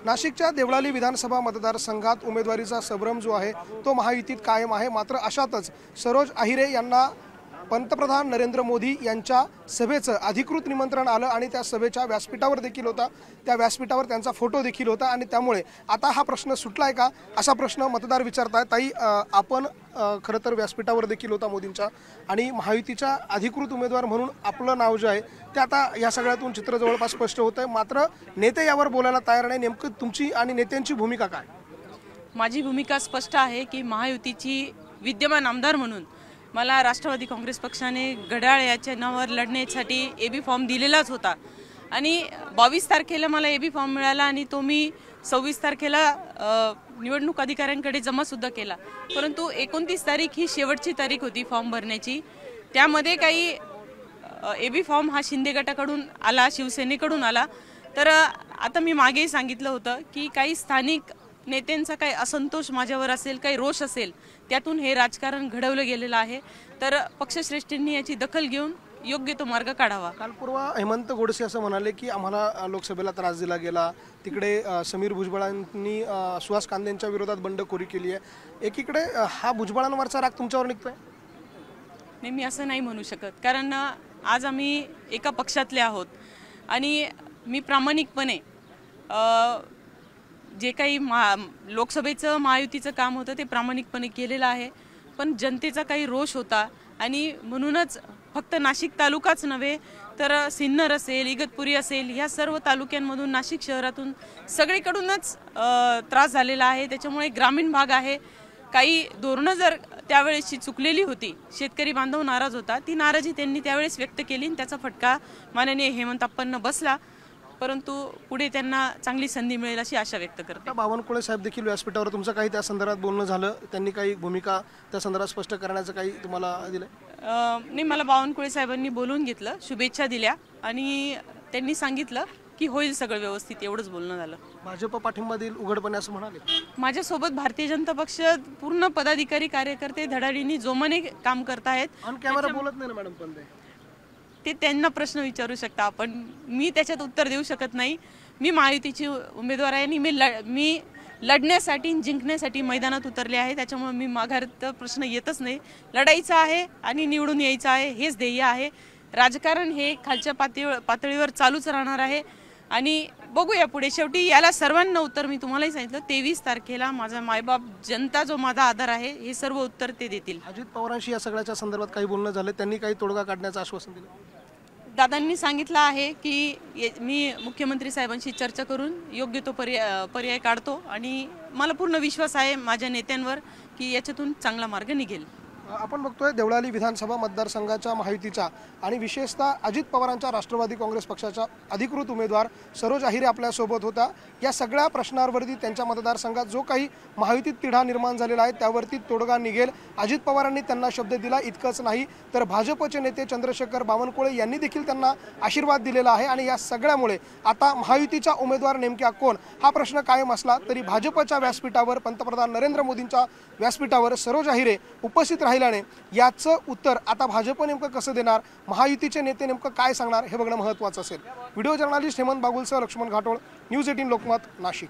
नाशिकच्या देवळाली विधानसभा मतदारसंघात उमेदवारीचा संभ्रम जो आहे तो महायुतीत कायम आहे। मात्र अशातच सरोज अहिरे यांना पंतप्रधान नरेंद्र मोदी यांच्या सभेचं अधिकृत निमंत्रण आलं आणि त्या सभेच्या व्यासपीठावर देखील होता, त्या व्यासपीठावर त्यांचा फोटो देखील होता आणि त्यामुळे आता हा प्रश्न सुटलाय का असा प्रश्न मतदार विचारतायत। ताई, आपण खरं तर व्यासपीठावर देखील होता मोदींच्या आणि महायुतीच्या अधिकृत उमेदवार म्हणून आपलं नाव जे आहे ते आता या सगळ्यातून चित्र जवळपास स्पष्ट होतंय, मात्र नेते यावर बोलायला तयार नाही। नेमकं तुमची आणि नेत्यांची भूमिका काय? माझी भूमिका स्पष्ट आहे की महायुतीची विद्यमान आमदार म्हणून मला राष्ट्रवादी काँग्रेस पक्षाने घड्याळ या चिन्हावर लढण्यासाठी एबी फॉर्म दिलेलाच होता आणि 22 तारखेला मला एबी फॉर्म मिळाला आणि तो मी 26 तारखेला निवडणूक अधिकाऱ्यांकडे जमा सुद्धा केला। परंतु 29 तारीख ही शेवटची तारीख होती फॉर्म भरण्याची। त्यामध्ये काही एबी फॉर्म हा शिंदे गटाकडून आला, शिवसेनेकडून आला। तर आता मी मागेही सांगितलं होतं की काही स्थानिक नेत्यांचा काही असंतोष माझ्यावर असेल, काही रोष असेल, त्यातून हे राजकारण घडवलं गेलेलं आहे। तर पक्षश्रेष्ठींनी याची दखल घेऊन योग्य तो मार्ग काढावा। काल पूर्व हेमंत गोडसे असं म्हणाले की आम्हाला लोकसभेला त्रास दिला गेला, तिकडे समीर भुजबळांनी सुहास कांदेंच्या विरोधात बंडखोरी केली आहे। एकीकडे हा भुजबळांवरचा राग तुमच्यावर निघतोय? नाही, मी असं नाही म्हणू शकत, कारण आज आम्ही एका पक्षातले आहोत आणि मी प्रामाणिकपणे जे काही लोकसभेचं महायुतीचं काम होतं ते प्रामाणिकपणे केलेलं आहे। पण जनतेचा काही रोष होता आणि म्हणूनच फक्त नाशिक तालुकाच नव्हे तर सिन्नर असेल, इगतपुरी असेल, ह्या सर्व तालुक्यांमधून नाशिक शहरातून सगळीकडूनच त्रास झालेला आहे। त्याच्यामुळे ग्रामीण भाग आहे, काही धोरणं जर त्यावेळेसची चुकलेली होती, शेतकरी बांधव नाराज होता, ती नाराजी त्यांनी त्यावेळेस व्यक्त केली आणि त्याचा फटका माननीय हेमंतप्पांना बसला। परंतु पुढे त्यांना चांगली संधी मिळेल अशी आशा व्यक्त करते। बावनकुळे साहेब देखील व्यासपीठावर तुमचं काही त्या संदर्भात बोलणं झालं, त्यांनी काही भूमिका त्या संदर्भात स्पष्ट करण्याचं काही तुम्हाला दिलं? नाही, मला बावनकुळे साहेबांनी बोलवून घेतलं, शुभेच्छा दिल्या आणि त्यांनी सांगितलं की होईल सगळं व्यवस्थित, एवढंच बोलणं झालं। भाजप पाठिंबा देईल उघडपणे असं म्हणाले? माझ्यासोबत भारतीय जनता पक्ष पूर्ण पदाधिकारी कार्यकर्ते धडाडीने जोमाने काम करतायत। ऑन कॅमेरा बोलत नाही ना मॅडम, पण ते त्यांना प्रश्न विचारू शकता आपण, मी त्याच्यात उत्तर देऊ शकत नाही। मी महायुतीची उमेदवार आहे आणि मी लढण्यासाठी जिंकण्यासाठी मैदानात उतरले आहे, त्याच्यामुळे मी माघार प्रश्न येतच नाही। लढायचं आहे आणि निवडून यायचं आहे, हेच ध्येय आहे। राजकारण हे खालच्या पातळीवर चालूच राहणार आहे आणि बघूया पुढे। शेवटी याला सर्वांना उत्तर मी तुम्हालाही सांगितलं, 23 तारखेला माझा मायबाप जनता जो माझा आधार आहे हे सर्व उत्तर ते देतील। अजित पवारांशी या सगळ्याच्या संदर्भात काही बोलणं झालं, त्यांनी काही तोडगा काढण्याचं आश्वासन दिलं? दादांनी सांगितलं आहे की मी मुख्यमंत्री साहेबांशी चर्चा करून योग्य तो पर्याय काढतो आणि मला पूर्ण विश्वास आहे माझ्या नेत्यांवर की याच्यातून चांगला मार्ग निघेल। आपण बघतोय देवळाली विधानसभा मतदारसंघाच्या महायुतीचा आणि विशेषतः अजित पवारांच्या राष्ट्रवादी काँग्रेस पक्षाच्या अधिकृत उमेदवार सरोज अहिरे आपल्यासोबत होता। या सगळ्या प्रश्नांवरती त्यांच्या मतदारसंघात जो काही महायुतीत तिढा निर्माण झालेला आहे त्यावरती तोडगा निघेल। अजित पवारांनी त्यांना शब्द दिला, इतकंच नाही तर भाजपचे नेते चंद्रशेखर बावनकुळे यांनी देखील त्यांना आशीर्वाद दिलेला आहे आणि या सगळ्यामुळे आता महायुतीचा उमेदवार नेमक्या कोण हा प्रश्न कायम असला तरी भाजपच्या व्यासपीठावर, पंतप्रधान नरेंद्र मोदींच्या व्यासपीठावर सरोज अहिरे उपस्थित राहिल्याने याचं उत्तर आता भाजप नेमकं कसं देणार, महायुतीचे नेते नेमकं काय सांगणार हे बघणं महत्त्वाचं असेल। व्हिडिओ जर्नलिस्ट हेमंत बागुलसह लक्ष्मण घाटोळ, न्यूज 18 लोकमत, नाशिक।